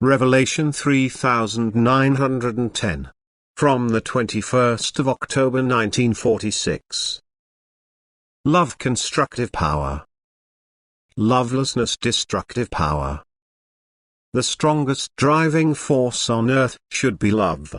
Revelation 3910. From the 21st of October 1946. Love constructive power. Lovelessness destructive power. The strongest driving force on earth should be love.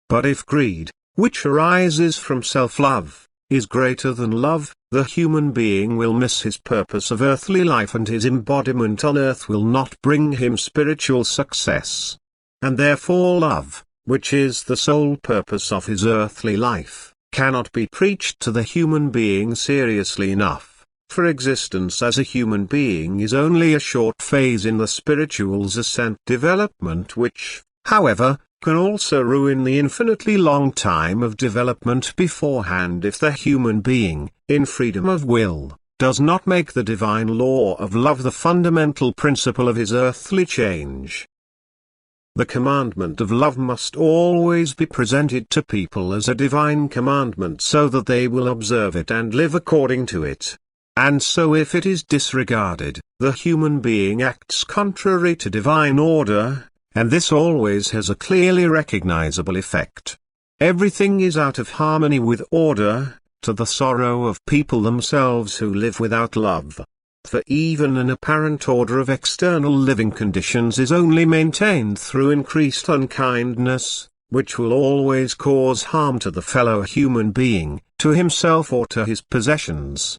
But if greed, which arises from self-love, is greater than love, the human being will miss his purpose of earthly life and his embodiment on earth will not bring him spiritual success. And therefore love, which is the sole purpose of his earthly life, cannot be preached to the human being seriously enough, for existence as a human being is only a short phase in the spiritual's ascent development which, however, can also ruin the infinitely long time of development beforehand if the human being, in freedom of will, does not make the divine law of love the fundamental principle of his earthly change. The commandment of love must always be presented to people as a divine commandment so that they will observe it and live according to it. And so if it is disregarded, the human being acts contrary to divine order, and this always has a clearly recognizable effect. Everything is out of harmony with order, to the sorrow of people themselves who live without love. For even an apparent order of external living conditions is only maintained through increased unkindness, which will always cause harm to the fellow human being, to himself or to his possessions.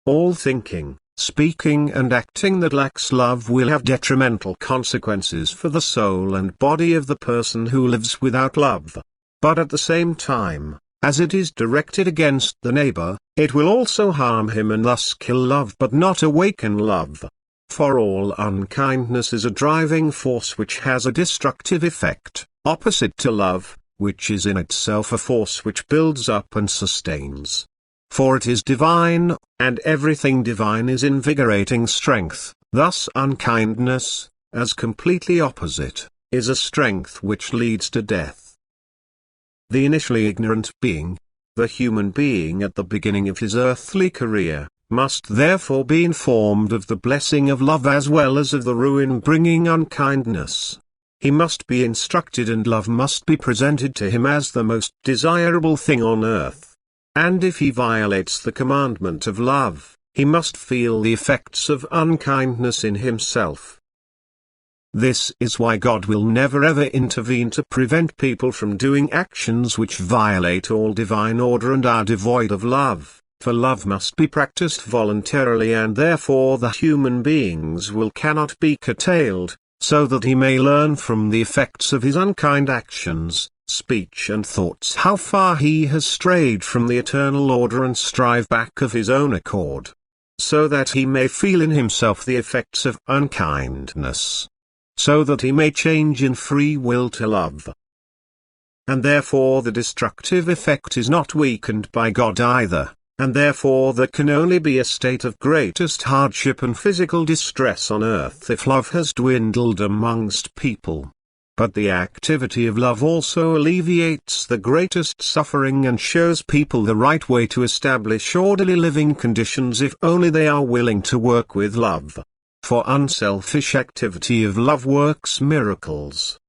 All thinking, speaking and acting that lacks love will have detrimental consequences for the soul and body of the person who lives without love. But at the same time, as it is directed against the neighbor, it will also harm him and thus kill love but not awaken love. For all unkindness is a driving force which has a destructive effect, opposite to love, which is in itself a force which builds up and sustains. For it is divine, and everything divine is invigorating strength, thus unkindness, as completely opposite, is a strength which leads to death. The initially ignorant being, the human being at the beginning of his earthly career, must therefore be informed of the blessing of love as well as of the ruin-bringing unkindness. He must be instructed and love must be presented to him as the most desirable thing on earth. And if he violates the commandment of love, he must feel the effects of unkindness in himself. This is why God will never ever intervene to prevent people from doing actions which violate all divine order and are devoid of love, for love must be practiced voluntarily and therefore the human beings will cannot be curtailed, so that he may learn from the effects of his unkind actions, speech and thoughts how far he has strayed from the eternal order and strive back of his own accord, so that he may feel in himself the effects of unkindness, so that he may change in free will to love. And therefore the destructive effect is not weakened by God either, and therefore there can only be a state of greatest hardship and physical distress on earth if love has dwindled amongst people. But the activity of love also alleviates the greatest suffering and shows people the right way to establish orderly living conditions if only they are willing to work with love. For unselfish activity of love works miracles.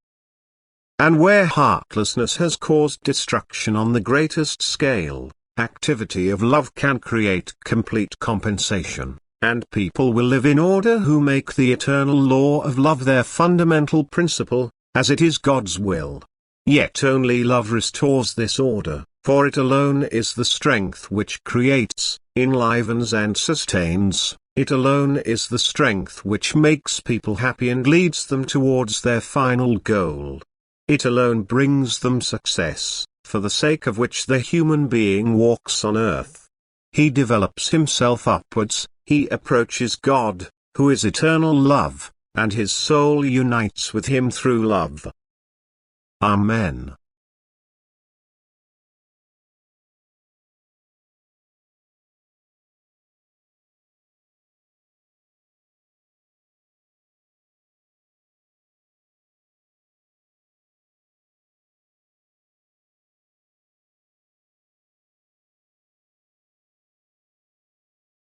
And where heartlessness has caused destruction on the greatest scale, activity of love can create complete compensation, and people will live in order who make the eternal law of love their fundamental principle, as it is God's will. Yet only love restores this order, for it alone is the strength which creates, enlivens and sustains, it alone is the strength which makes people happy and leads them towards their final goal. It alone brings them success, for the sake of which the human being walks on earth. He develops himself upwards, he approaches God, who is eternal love, and his soul unites with him through love. Amen.